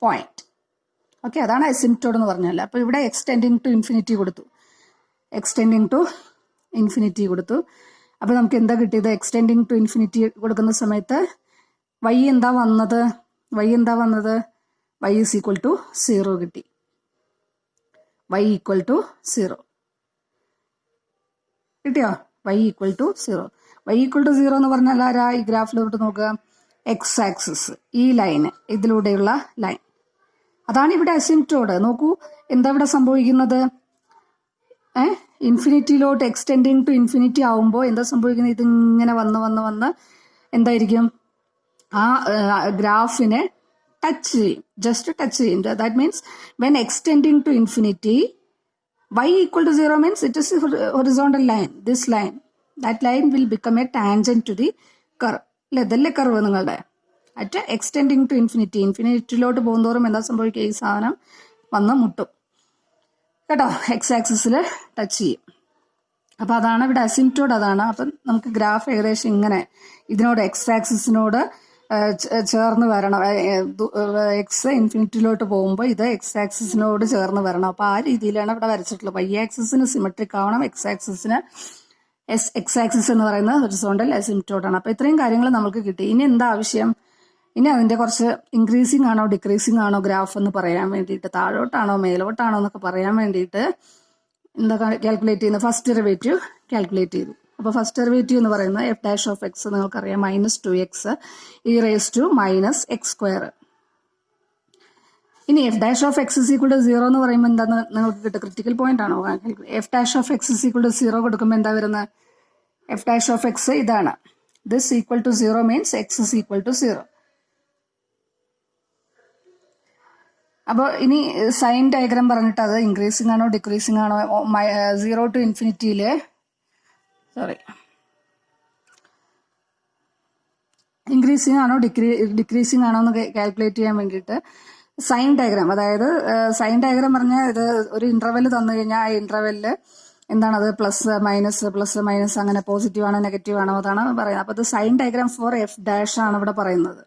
Point. Okay, അതാണ് അസിംപ്റ്റോഡ് എന്ന് പറഞ്ഞാൽ. അപ്പോൾ ഇവിടെ എക്സ്റ്റെൻഡിങ് ടു ഇൻഫിനിറ്റി കൊടുത്തു, എക്സ്റ്റെൻഡിങ് ടു ഇൻഫിനിറ്റി കൊടുത്തു. അപ്പോൾ നമുക്ക് എന്താ കിട്ടിയത്? എക്സ്റ്റെൻഡിങ് ടു ഇൻഫിനിറ്റി കൊടുക്കുന്ന സമയത്ത് y എന്താ വന്നത്? y ഈസ് ഈക്വൽ ടു 0 കിട്ടി. y ഈക്വൽ ടു 0 കിട്ടിയോ? y equal to 0. y equal to 0 എന്ന് പറഞ്ഞാൽ ആരാ? ഈ ഗ്രാഫിലോട്ട് നോക്കുക, എക്സ് ആക്സിസ്, ഈ ലൈന്, ഇതിലൂടെയുള്ള ലൈൻ, അതാണ് ഇവിടെ അസിംപ്റ്റോഡ്. നോക്കൂ എന്താ ഇവിടെ സംഭവിക്കുന്നത്? ഇൻഫിനിറ്റിയിലോട്ട് എക്സ്റ്റെൻഡിങ് ടു ഇൻഫിനിറ്റി ആവുമ്പോൾ എന്താ സംഭവിക്കുന്നത്? ഇതിങ്ങനെ വന്ന് എന്തായിരിക്കും? ആ ഗ്രാഫിനെ ടച്ച് ചെയ്യും, ജസ്റ്റ് ടച്ച് ചെയ്യും. That means when extending to infinity y equal to 0 means it is a horizontal line, this line. That line will become a tangent to the curve. അല്ലേ, ഇതല്ലേ കർവ് നിങ്ങളുടെ? അറ്റ് എക്സ്റ്റെൻഡിങ് ടു ഇൻഫിനിറ്റി, ഇൻഫിനിറ്റിയിലോട്ട് പോകുന്നതോറും എന്താ സംഭവിക്കുക? ഈ സാധനം വന്ന് മുട്ടും കേട്ടോ, എക്സ് ആക്സിസിൽ ടച്ച് ചെയ്യും. അപ്പോൾ അതാണ് ഇവിടെ അസിംപ്റ്റോഡ്, അതാണ്. അപ്പം നമുക്ക് ഗ്രാഫ് ഏകദേശം ഇങ്ങനെ ഇതിനോട് എക്സ് ആക്സിസിനോട് ചേർന്ന് വരണം. എക്സ് ഇൻഫിനിറ്റിയിലോട്ട് പോകുമ്പോൾ ഇത് എക്സ് ആക്സിസിനോട് ചേർന്ന് വരണം. അപ്പോൾ ആ രീതിയിലാണ് ഇവിടെ വരച്ചിട്ടുള്ളത്. വൈ ആക്സിസിന് സിമെട്രിക് ആവണം, എക്സ് ആക്സിസ് എന്ന് പറയുന്നത് ഹൊറിസോണ്ടൽ അസിംപ്റ്റോഡാണ്. അപ്പോൾ ഇത്രയും കാര്യങ്ങൾ നമുക്ക് കിട്ടി. ഇനി എന്താ ആവശ്യം? ഇനി അതിൻ്റെ കുറച്ച് ഇൻക്രീസിങ് ആണോ ഡിക്രീസിങ് ആണോ ഗ്രാഫ് എന്ന് പറയാൻ വേണ്ടിയിട്ട്, താഴോട്ടാണോ മേലോട്ടാണോ എന്നൊക്കെ പറയാൻ വേണ്ടിയിട്ട് എന്താ കാൽക്കുലേറ്റ് ചെയ്യുന്നത്? ഫസ്റ്റ് ഡെറിവേറ്റീവ് കാൽക്കുലേറ്റ് ചെയ്തു. അപ്പോൾ ഫസ്റ്റ് ഡെറിവേറ്റീവ് എന്ന് പറയുന്നത് എഫ് ഡാഷ് ഓഫ് എക്സ് നിങ്ങൾക്കറിയാം, -2x e raised to -x². ഇനി f dash of x is equal to 0 എന്ന് പറയുമ്പോൾ എന്താ നിങ്ങൾക്ക് കിട്ടും? ക്രിട്ടിക്കൽ പോയിന്റ് ആണോ? F dash of x is equal to 0 കൊടുക്കുമ്പോൾ എന്താ വരുന്നത്? എഫ് ഡാഷ് ഓഫ് എക്സ് ഇതാണ്. This equal to 0 means x is equal to 0. അപ്പോൾ ഇനി സൈൻ ഡയഗ്രാം പറഞ്ഞിട്ട് അത് ഇൻക്രീസിങ് ആണോ ഡിക്രീസിങ് ആണോ, 0 ടു ഇൻഫിനിറ്റിയിൽ ഇൻക്രീസിങ് ആണോ ഡിക്രീസിങ് ആണോ എന്ന് കാൽക്കുലേറ്റ് ചെയ്യാൻ വേണ്ടിയിട്ട് സൈൻ ഡയഗ്രാം, അതായത് സൈൻ ഡയഗ്രാം പറഞ്ഞാൽ ഇത് ഒരു ഇന്റർവെൽ തന്നു കഴിഞ്ഞാൽ ആ ഇന്റർവെല്ലിൽ എന്താണത്? പ്ലസ് മൈനസ് അങ്ങനെ പോസിറ്റീവ് ആണോ നെഗറ്റീവ് ആണോ അതാണ് പറയുന്നത്. അപ്പോൾ ഇത് sign diagram for f dash ആണ് ഇവിടെ പറയുന്നത്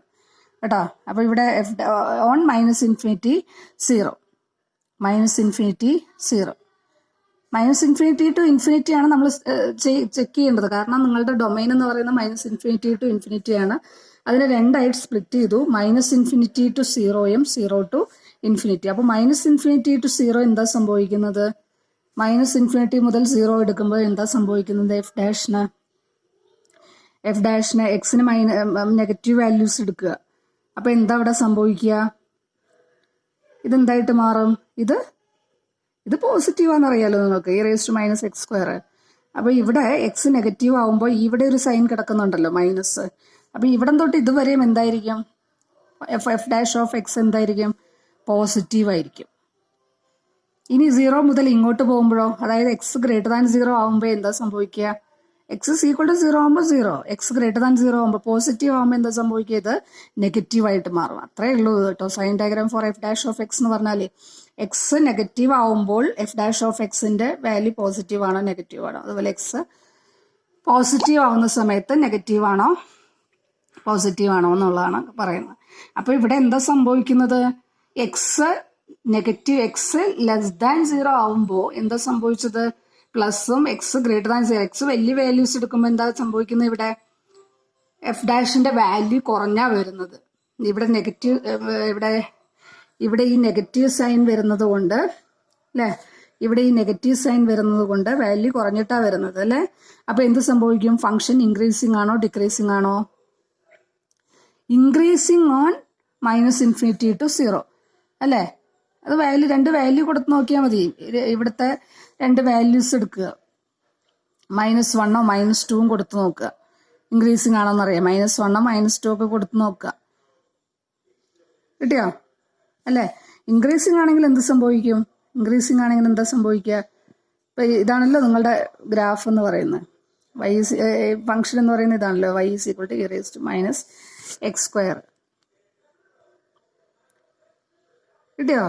കേട്ടോ. അപ്പോൾ ഇവിടെ ഓൺ -∞ 0, -∞ 0, -∞ ടു ഇൻഫിനിറ്റി ആണ് നമ്മൾ ചെക്ക് ചെയ്യേണ്ടത്. കാരണം നിങ്ങളുടെ ഡൊമൈൻ എന്ന് പറയുന്നത് -∞ ടു ഇൻഫിനിറ്റി ആണ്. അതിനെ രണ്ടായിട്ട് സ്പ്ലിറ്റ് ചെയ്തു, -∞ ടു 0യും 0 ടു ഇൻഫിനിറ്റി. അപ്പോൾ -∞ ടു 0 എന്താ സംഭവിക്കുന്നത്? -∞ മുതൽ 0 എടുക്കുമ്പോൾ എന്താ സംഭവിക്കുന്നത്? എഫ് ഡാഷിന് എക്സിന് നെഗറ്റീവ് വാല്യൂസ് എടുക്കുക. അപ്പോൾ എന്താ ഇവിടെ സംഭവിക്കുക? ഇതെന്തായിട്ട് മാറും? ഇത് പോസിറ്റീവാന്ന് അറിയാലോ നിങ്ങൾക്ക്, e raised to -x². അപ്പോൾ ഇവിടെ എക്സ് നെഗറ്റീവ് ആവുമ്പോൾ ഇവിടെ ഒരു സൈൻ കിടക്കുന്നുണ്ടല്ലോ, മൈനസ്. അപ്പോൾ ഇവിടം തൊട്ട് ഇതുവരെയും എന്തായിരിക്കും? എഫ് ഡാഷ് ഓഫ് എക്സ് എന്തായിരിക്കും? പോസിറ്റീവ് ആയിരിക്കും. ഇനി 0 മുതൽ ഇങ്ങോട്ട് പോകുമ്പോഴോ, അതായത് എക്സ് >0 ആവുമ്പോൾ എന്താ സംഭവിക്കുക? എക്സ് ഇസ് ഈക്വൽ ടു 0 ആകുമ്പോൾ 0, എക്സ് >0 ആകുമ്പോൾ പോസിറ്റീവ് ആകുമ്പോൾ എന്താ സംഭവിക്കുക? ഇത് നെഗറ്റീവ് ആയിട്ട് മാറും. അത്രേ ഉള്ളൂ കേട്ടോ sign diagram for f dash of x എന്ന് പറഞ്ഞാൽ. എക്സ് നെഗറ്റീവ് ആവുമ്പോൾ എഫ് ഡാഷ് ഓഫ് എക്സിന്റെ വാല്യൂ പോസിറ്റീവ് ആണോ നെഗറ്റീവ് ആണോ, അതുപോലെ എക്സ് പോസിറ്റീവ് ആവുന്ന സമയത്ത് നെഗറ്റീവ് ആണോ പോസിറ്റീവ് ആണോ എന്നുള്ളതാണ് പറയുന്നത്. അപ്പോൾ ഇവിടെ എന്താ സംഭവിക്കുന്നത്? എക്സ് <0 ആവുമ്പോൾ എന്താ സംഭവിച്ചത്? പ്ലസും എക്സ് >0, എക്സ് വലിയ വാല്യൂസ് എടുക്കുമ്പോൾ എന്താ സംഭവിക്കുന്നത്? ഇവിടെ എഫ് ഡാഷിന്റെ വാല്യൂ കുറഞ്ഞാ വരുന്നത്. ഇവിടെ ഈ നെഗറ്റീവ് സൈൻ വരുന്നത് കൊണ്ട് അല്ലേ, വാല്യൂ കുറഞ്ഞിട്ടാ വരുന്നത് അല്ലേ. അപ്പൊ എന്ത് സംഭവിക്കും? ഫംഗ്ഷൻ ഇൻക്രീസിങ് ആണോ ഡിക്രീസിങ് ആണോ? ഇൻക്രീസിങ് ഓൺ -∞ ടു 0 അല്ലേ. അത് രണ്ട് വാല്യൂ കൊടുത്ത് നോക്കിയാൽ മതി. ഇവിടുത്തെ രണ്ട് വാല്യൂസ് എടുക്കുക, -1 -2 കൊടുത്ത് നോക്കുക, ഇൻക്രീസിങ് ആണോന്നറിയാം. -1 -2 ഒക്കെ കൊടുത്ത് നോക്കുക. കിട്ടിയോ അല്ലേ? ഇൻക്രീസിങ് ആണെങ്കിൽ എന്ത് സംഭവിക്കും? എന്താ സംഭവിക്കുക? ഇപ്പൊ ഇതാണല്ലോ നിങ്ങളുടെ ഗ്രാഫ് എന്ന് പറയുന്നത്. ഫംഗ്ഷൻ എന്ന് പറയുന്നത് ഇതാണല്ലോ, y = e raised to -x². കിട്ടിയോ?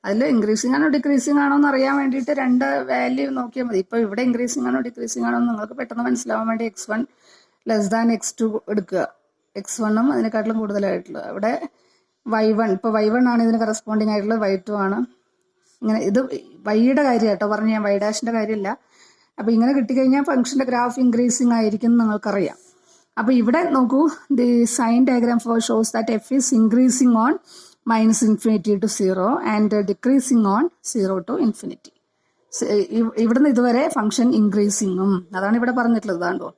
അതിൽ ഇൻക്രീസിങ് ആണോ ഡിക്രീസിങ് ആണോ എന്ന് അറിയാൻ വേണ്ടിയിട്ട് രണ്ട് വാല്യൂ നോക്കിയാൽ മതി. ഇപ്പൊ ഇവിടെ ഇൻക്രീസിങ് ആണോ ഡിക്രീസിങ് ആണോ നിങ്ങൾക്ക് പെട്ടെന്ന് മനസ്സിലാവാൻ വേണ്ടി x1 < x2 എടുക്കുക. x1 അതിനെക്കാട്ടിലും കൂടുതലായിട്ടുള്ള അവിടെ y1, ഇപ്പോൾ y1 ആണ് ഇതിന് കറസ്പോണ്ടിങ് ആയിട്ടുള്ളത്, y2 ആണ്. ഇങ്ങനെ ഇത് വൈയുടെ കാര്യം കേട്ടോ പറഞ്ഞു, ഞാൻ y' കാര്യമില്ല. അപ്പോൾ ഇങ്ങനെ കിട്ടിക്കഴിഞ്ഞാൽ ഫംഗ്ഷൻ്റെ ഗ്രാഫ് ഇൻക്രീസിങ് ആയിരിക്കും എന്ന് നിങ്ങൾക്കറിയാം. അപ്പോൾ ഇവിടെ നോക്കൂ, the sign diagram for shows that f is increasing on -∞ to 0 and decreasing on 0 to ∞. ഇവിടുന്ന് ഇതുവരെ ഫംഗ്ഷൻ ഇൻക്രീസിങ്ങും, അതാണ് ഇവിടെ പറഞ്ഞിട്ടുള്ളത്. കണ്ടോ,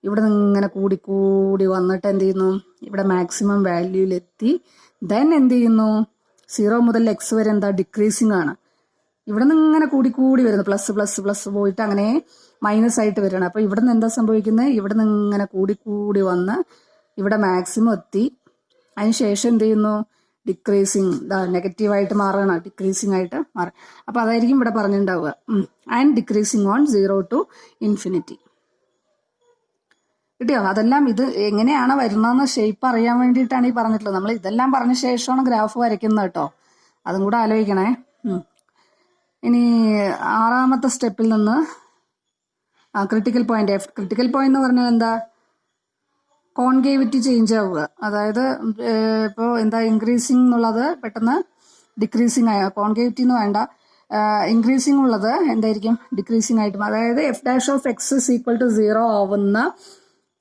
ഇവിടെ നിന്ന് ഇങ്ങനെ കൂടി കൂടി വന്നിട്ട് എന്ത് ചെയ്യുന്നു, ഇവിടെ മാക്സിമം വാല്യൂവിലെത്തി. ദെൻ എന്ത് ചെയ്യുന്നു, 0 മുതൽ x വരെ എന്താ ഡിക്രീസിങ് ആണ്. ഇവിടെ നിന്ന് ഇങ്ങനെ കൂടി കൂടി വരുന്നു, പ്ലസ് പ്ലസ് പ്ലസ് പോയിട്ട് അങ്ങനെ മൈനസ് ആയിട്ട് വരികയാണ്. അപ്പോൾ ഇവിടെ നിന്ന് എന്താ സംഭവിക്കുന്നത്, ഇവിടെ നിന്ന് ഇങ്ങനെ കൂടി കൂടി വന്ന് ഇവിടെ മാക്സിമം എത്തി. അതിന് ശേഷം എന്ത് ചെയ്യുന്നു, ഡിക്രീസിങ്, നെഗറ്റീവായിട്ട് മാറുകയാണ്, ഡിക്രീസിങ് ആയിട്ട് മാറും. അപ്പോൾ അതായിരിക്കും ഇവിടെ പറഞ്ഞിട്ടുണ്ടാവുക. And decreasing on 0 to ∞. കിട്ടിയോ? അതെല്ലാം ഇത് എങ്ങനെയാണ് വരുന്നതെന്ന് ഷേപ്പ് അറിയാൻ വേണ്ടിയിട്ടാണ് ഈ പറഞ്ഞിട്ടുള്ളത്. നമ്മൾ ഇതെല്ലാം പറഞ്ഞ ശേഷമാണ് ഗ്രാഫ് വരയ്ക്കുന്നത് കേട്ടോ, അതും കൂടെ ആലോചിക്കണേ. ഇനി 6ാമത്തെ സ്റ്റെപ്പിൽ നിന്ന് ക്രിട്ടിക്കൽ പോയിന്റ്. ക്രിട്ടിക്കൽ പോയിന്റ് എന്ന് പറഞ്ഞാൽ എന്താ, കോൺകേവിറ്റി ചേഞ്ച് ആവുക. അതായത് ഇപ്പോൾ എന്താ ഇൻക്രീസിങ് എന്നുള്ളത് പെട്ടെന്ന് ഡിക്രീസിങ് ആയ, കോൺകേവിറ്റി എന്ന് വേണ്ട, ഇൻക്രീസിങ് ഉള്ളത് എന്തായിരിക്കും, ഡിക്രീസിങ് ആയിട്ടും. അതായത് f'(x=0) ആവുന്ന,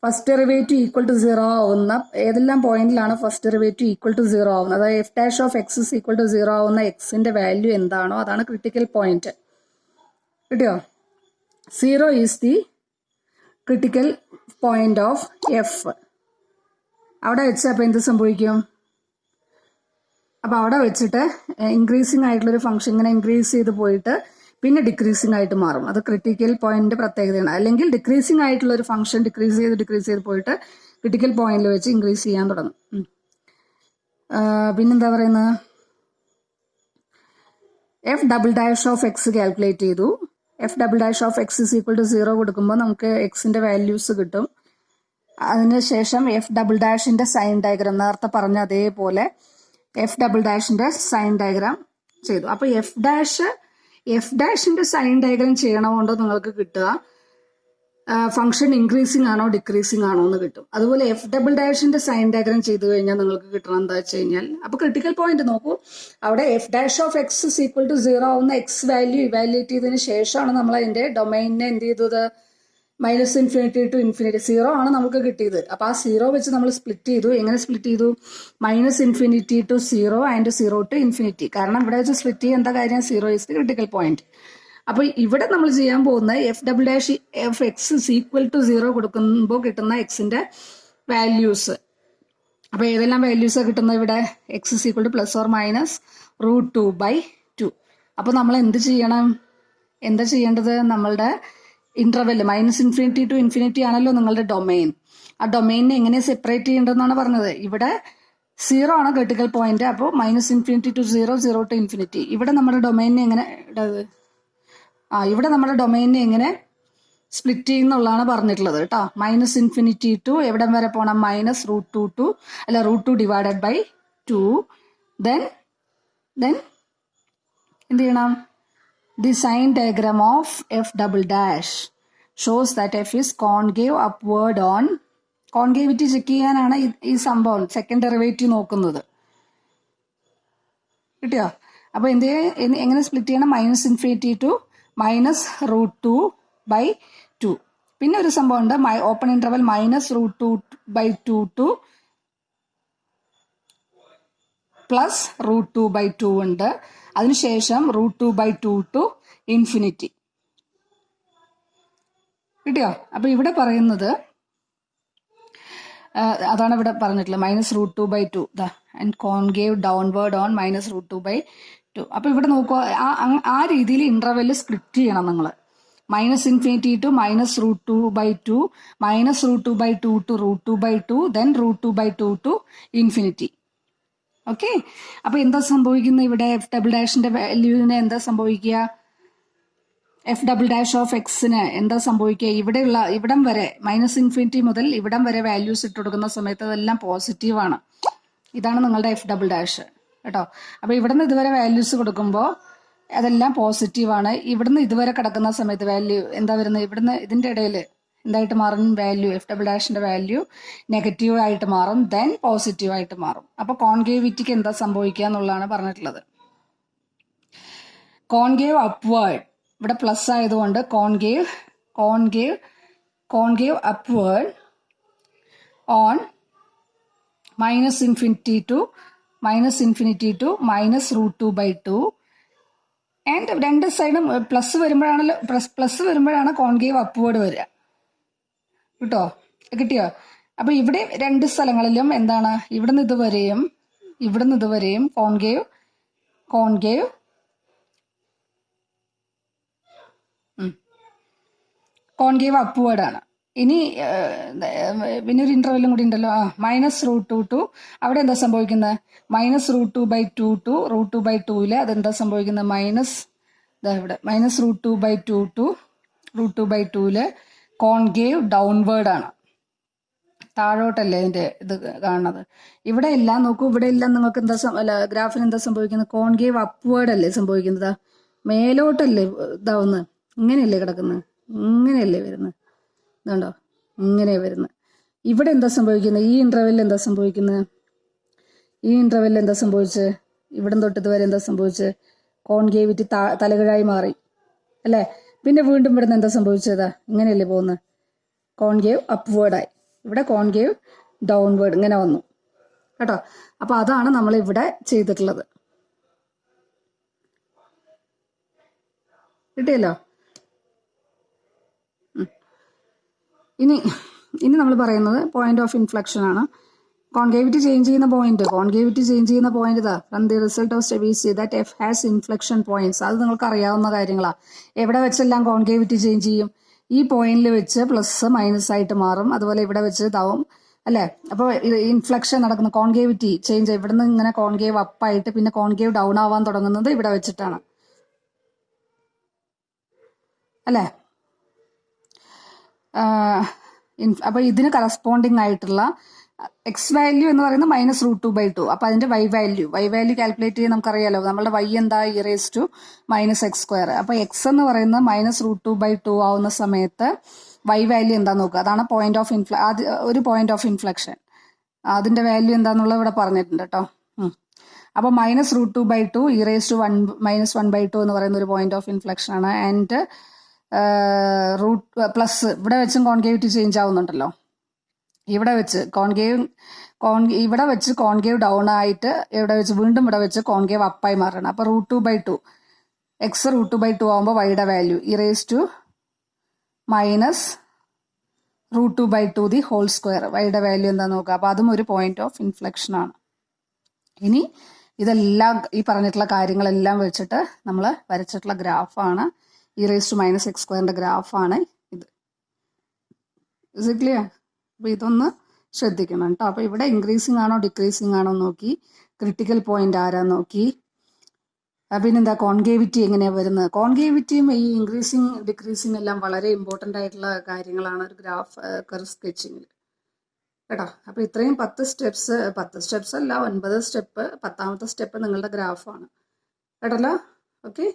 ഫസ്റ്റ് ഡെറിവേറ്റീവ് =0 ആവുന്ന ഏതെല്ലാം പോയിന്റിലാണ് ഫസ്റ്റ് ഡെറിവേറ്റീവ് =0 ആവുന്നത്, അതായത് f'(x=0) ആവുന്ന എക്സിന്റെ വാല്യൂ എന്താണോ അതാണ് ക്രിട്ടിക്കൽ പോയിന്റ്. കിട്ടിയോ? 0 is the critical point of F. അവിടെ വെച്ച് അപ്പോൾ എന്ത് സംഭവിക്കും, അപ്പോൾ അവിടെ വെച്ചിട്ട് ഇൻക്രീസിങ് ആയിട്ടുള്ളൊരു ഫംഗ്ഷൻ ഇങ്ങനെ ഇൻക്രീസ് ചെയ്ത് പോയിട്ട് പിന്നെ ഡിക്രീസിങ് ആയിട്ട് മാറും. അത് ക്രിട്ടിക്കൽ പോയിന്റ് പ്രത്യേകതയാണ്. അല്ലെങ്കിൽ ഡിക്രീസിങ് ആയിട്ടുള്ള ഒരു ഫംഗ്ഷൻ ഡിക്രീസ് ചെയ്ത് പോയിട്ട് ക്രിട്ടിക്കൽ പോയിന്റിൽ വെച്ച് ഇൻക്രീസ് ചെയ്യാൻ തുടങ്ങും. പിന്നെന്താ പറയുന്നത്, f'(x) കാൽക്കുലേറ്റ് ചെയ്തു. f'(x=0) കൊടുക്കുമ്പോൾ നമുക്ക് എക്സിന്റെ വാല്യൂസ് കിട്ടും. അതിനുശേഷം f''ന്റെ സൈൻ ഡയഗ്രാം നേരത്തെ പറഞ്ഞ അതേപോലെ f''ന്റെ സൈൻ ഡയഗ്രാം ചെയ്തു. അപ്പോൾ f''ന്റെ സൈൻ ഡയഗ്രാം ചെയ്യണമുണ്ട് നിങ്ങൾക്ക് കിട്ടുക ഫംഗ്ഷൻ ഇൻക്രീസിങ് ആണോ ഡിക്രീസിങ് ആണോ എന്ന് കിട്ടും. അതുപോലെ f''ന്റെ സൈൻ ഡയഗ്രാം ചെയ്തു കഴിഞ്ഞാൽ നിങ്ങൾക്ക് കിട്ടണം എന്താ വെച്ച് കഴിഞ്ഞാൽ, അപ്പോൾ ക്രിട്ടിക്കൽ പോയിന്റ് നോക്കൂ, അവിടെ f'(x=0) ആവുന്ന എക്സ് വാല്യൂ ഇവാലുവേറ്റ് ചെയ്തതിന് ശേഷമാണ് നമ്മൾ അതിന്റെ ഡൊമൈനിനെ എന്ത് ചെയ്തത്, -∞ to ∞, 0 ആണ് നമുക്ക് കിട്ടിയത്. അപ്പോൾ ആ 0 വെച്ച് നമ്മൾ സ്പ്ലിറ്റ് ചെയ്തു. എങ്ങനെ സ്പ്ലിറ്റ് ചെയ്തു, -∞ to 0 ആൻഡ് 0 to ∞. കാരണം ഇവിടെ വെച്ച് സ്പ്ലിറ്റ് ചെയ്യാൻ എന്താ കാര്യം, 0 ഈസ് ദി ക്രിട്ടിക്കൽ പോയിന്റ്. അപ്പോൾ ഇവിടെ നമ്മൾ ചെയ്യാൻ പോകുന്നത് f'(x=0) കൊടുക്കുമ്പോൾ കിട്ടുന്ന എക്സിന്റെ വാല്യൂസ്. അപ്പോൾ ഏതെല്ലാം വാല്യൂസ് കിട്ടുന്നത് ഇവിടെ, x ±√2/2. അപ്പോൾ നമ്മൾ എന്ത് ചെയ്യണം, എന്താ ചെയ്യേണ്ടത്, നമ്മളുടെ ഇന്റർവെൽ -∞ to ∞ ആണല്ലോ നിങ്ങളുടെ ഡൊമൈൻ. ആ ഡൊമൈനിനെ എങ്ങനെ സെപ്പറേറ്റ് ചെയ്യേണ്ടതെന്നാണ് പറഞ്ഞത്. ഇവിടെ 0 ആണ് ക്രിട്ടിക്കൽ പോയിന്റ്. അപ്പോൾ -∞ to 0, 0 to ∞. ഇവിടെ നമ്മുടെ ഡൊമൈനിനെ എങ്ങനെ സ്പ്ലിറ്റ് ചെയ്യുന്നുള്ളതാണ് പറഞ്ഞിട്ടുള്ളത് കേട്ടോ. -∞ to എവിടം വരെ പോകണം, √2/2. ദെൻ എന്ത് ചെയ്യണം, the sign diagram of f' shows that f is concave upward on, concavity check ചെയ്യാനാണ് ഈ സംഭവം, സെക്കൻഡ് ഡെറിവേറ്റീവ് നോക്കുന്നത്. കിട്ടിയോ? അപ്പോൾ എങ്ങനെ സ്പ്ലിറ്റ് ചെയ്യണം, -∞ to -√2/2. പിന്നെ ഒരു സംഭവം ഉണ്ട്, ഓപ്പൺ ഇന്റർവൽ -√2/2 to +√2/2 ഉണ്ട്. അതിനുശേഷം √2/2 to ∞. കിട്ടിയോ? അപ്പൊ ഇവിടെ പറയുന്നത് അതാണ് ഇവിടെ പറഞ്ഞിട്ടുള്ളത്, -√2/2 ആൻഡ് കോൺകേവ് ഡൗൺവേർഡ് ഓൺ -√2/2. അപ്പൊ ഇവിടെ നോക്കുക, ആ രീതിയിൽ ഇന്റർവെല് സ്പ്ലിറ്റ് ചെയ്യണം നിങ്ങൾ. -∞ to -√2/2, -√2/2 to √2/2, then √2/2 to ∞. Okay. അപ്പൊ എന്താ സംഭവിക്കുന്നത് ഇവിടെ, f''ന്റെ വാല്യൂവിന് എന്താ സംഭവിക്കുക, f''(x)ന് എന്താ സംഭവിക്കുക, ഇവിടം വരെ -∞ മുതൽ ഇവിടം വരെ വാല്യൂസ് ഇട്ട് കൊടുക്കുന്ന സമയത്ത് അതെല്ലാം പോസിറ്റീവ് ആണ്. ഇതാണ് നിങ്ങളുടെ f''. കേട്ടോ. അപ്പൊ ഇവിടുന്ന് ഇതുവരെ വാല്യൂസ് കൊടുക്കുമ്പോൾ അതെല്ലാം പോസിറ്റീവ് ആണ്. ഇവിടുന്ന് ഇതുവരെ കിടക്കുന്ന സമയത്ത് വാല്യൂ എന്താ വരുന്നത്, ഇവിടുന്ന് ഇതിന്റെ ഇടയിൽ എന്തായിട്ട് മാറും? വാല്യൂ എഫ് ഡബിൾ ഡാഷിന്റെ വാല്യൂ നെഗറ്റീവ് ആയിട്ട് മാറും, ദെൻ പോസിറ്റീവ് ആയിട്ട് മാറും. അപ്പോൾ കോൺകേവിറ്റിക്ക് എന്താ സംഭവിക്കുക എന്നുള്ളതാണ് പറഞ്ഞിട്ടുള്ളത്. കോൺകേവ് അപ്വേർഡ്, ഇവിടെ പ്ലസ് ആയതുകൊണ്ട് concave upward on minus infinity to minus √2/2 and രണ്ട് സൈഡും പ്ലസ് വരുമ്പോഴാണ് കോൺകേവ് അപ്വേർഡ് വരിക. കിട്ടിയോ? അപ്പൊ ഇവിടെ രണ്ട് സ്ഥലങ്ങളിലും എന്താണ്, ഇവിടുന്ന് ഇതുവരെയും കോൺകേവ് അപ്വേർഡ് ആണ്. ഇനി പിന്നെ ഒരു ഇന്റർവെല്ലും കൂടി ഉണ്ടല്ലോ, -√2 അവിടെ എന്താ സംഭവിക്കുന്നത്? -√2/2 ടു √2/2 അതെന്താ സംഭവിക്കുന്നത്? -√2/2 കോൺകേവ് ഡൗൺവേർഡ് ആണ്, താഴോട്ടല്ലേ ഇതിന്റെ ഇത് കാണുന്നത്. ഇവിടെ എല്ലാം നോക്കൂ, ഇവിടെ എല്ലാം നിങ്ങൾക്ക് എന്താ ഗ്രാഫിന് എന്താ സംഭവിക്കുന്നത്? കോൺകേവ് അപ്വേർഡ് അല്ലേ സംഭവിക്കുന്നത്, മേലോട്ടല്ലേ ഇതാവുന്നത്, ഇങ്ങനെയല്ലേ കിടക്കുന്നത്, ഇങ്ങനെയല്ലേ വരുന്നത്, ഇതുണ്ടോ, ഇങ്ങനെ വരുന്നത്. ഇവിടെ എന്താ സംഭവിക്കുന്നത്? ഈ ഇന്റർവെല്ലിൽ എന്താ സംഭവിച്ചത്? ഇവിടെ തൊട്ട് ഇതുവരെ എന്താ സംഭവിച്ചത്? കോൺകേവിറ്റി തലകീഴായി മാറി അല്ലേ. പിന്നെ വീണ്ടും ഇവിടുന്ന് എന്താ സംഭവിച്ചതാ? ഇങ്ങനെയല്ലേ പോകുന്നത്, കോൺകേവ് അപ്വേർഡായി. ഇവിടെ കോൺകേവ് ഡൗൺവേർഡ് ഇങ്ങനെ വന്നു കേട്ടോ. അപ്പൊ അതാണ് നമ്മൾ ഇവിടെ ചെയ്തിട്ടുള്ളത്. കിട്ടിയല്ലോ. ഇനി നമ്മൾ പറയുന്നത് പോയിന്റ് ഓഫ് ഇൻഫ്ലക്ഷൻ ആണ്. കോൺകേവിറ്റി ചേഞ്ച് ചെയ്യുന്ന പോയിന്റ് ഇതാ, from the result of studies that F has inflection points. അത് നിങ്ങൾക്ക് അറിയാവുന്ന കാര്യങ്ങളാണ്. എവിടെ വെച്ചെല്ലാം കോൺകേവിറ്റി ചേഞ്ച് ചെയ്യും? ഈ പോയിന്റിൽ വെച്ച് പ്ലസ് മൈനസ് ആയിട്ട് മാറും, അതുപോലെ ഇവിടെ വെച്ച് ഇതാവും അല്ലേ. അപ്പോൾ ഇൻഫ്ലക്ഷൻ നടക്കുന്ന കോൺകേവിറ്റി ചേഞ്ച്, ഇവിടുന്ന് ഇങ്ങനെ കോൺകേവ് അപ്പായിട്ട് പിന്നെ കോൺകേവ് ഡൗൺ ആവാൻ തുടങ്ങുന്നത് ഇവിടെ വെച്ചിട്ടാണ് അല്ലേ. അപ്പൊ ഇതിന് കറസ്പോണ്ടിങ് ആയിട്ടുള്ള എക്സ് വാല്യൂ എന്ന് പറയുന്നത് -√2/2. അപ്പൊ അതിന്റെ വൈ വാല്യൂ കാൽക്കുലേറ്റ് ചെയ്യാൻ നമുക്കറിയാലോ. നമ്മുടെ വൈ എന്താ? e⁻⁻². അപ്പൊ എക്സ് എന്ന് പറയുന്നത് -√2/2 ആവുന്ന സമയത്ത് വൈ വാല്യൂ എന്താ നോക്കുക. അതാണ് ഒരു പോയിന്റ് ഓഫ് ഇൻഫ്ലക്ഷൻ. അതിന്റെ വാല്യൂ എന്താന്നുള്ളത് ഇവിടെ പറഞ്ഞിട്ടുണ്ട് കേട്ടോ. അപ്പൊ -√2/2 e⁻1/2 എന്ന് പറയുന്ന ഒരു പോയിന്റ് ഓഫ് ഇൻഫ്ലക്ഷൻ ആണ്. ആൻഡ് പ്ലസ് ഇവിടെ വെച്ചും കോൺകേവിറ്റി ചേഞ്ച് ആവുന്നുണ്ടല്ലോ. ഇവിടെ വെച്ച് കോൺകേവ് ഡൗൺ ആയിട്ട് വീണ്ടും ഇവിടെ വെച്ച് കോൺകേവ് അപ്പായി മാറണം. അപ്പൊ √2/2 എക്സ് √2/2 ആവുമ്പോൾ വൈയുടെ വാല്യൂ e⁻√2/2 വൈയുടെ വാല്യൂ എന്താ നോക്കുക. അപ്പൊ അതും ഒരു പോയിന്റ് ഓഫ് ഇൻഫ്ലക്ഷൻ ആണ്. ഇനി ഇതെല്ലാം ഈ പറഞ്ഞിട്ടുള്ള കാര്യങ്ങളെല്ലാം വെച്ചിട്ട് നമ്മൾ വരച്ചിട്ടുള്ള ഗ്രാഫാണ് e⁻⁻² ഗ്രാഫാണ് ഇത്. ക്ലിയർ? അപ്പൊ ഇതൊന്ന് ശ്രദ്ധിക്കണം കേട്ടോ. അപ്പൊ ഇവിടെ ഇൻക്രീസിങ് ആണോ ഡിക്രീസിങ് ആണോ നോക്കി, ക്രിട്ടിക്കൽ പോയിന്റ് ആരാ നോക്കി, പിന്നെന്താ കോൺകേവിറ്റി എങ്ങനെയാ വരുന്നത്. കോൺകേവിറ്റിയും ഈ ഇൻക്രീസിങ് ഡിക്രീസിങ് എല്ലാം വളരെ ഇമ്പോർട്ടൻ്റ് ആയിട്ടുള്ള കാര്യങ്ങളാണ് ഒരു ഗ്രാഫ് കർവ് സ്കെച്ചിങ്ങിൽ കേട്ടോ. അപ്പൊ ഇത്രയും 10 സ്റ്റെപ്സ് അല്ല, 9 സ്റ്റെപ്പ്, 10ാമത്തെ സ്റ്റെപ്പ് നിങ്ങളുടെ ഗ്രാഫാണ് കേട്ടല്ലോ. ഓക്കെ.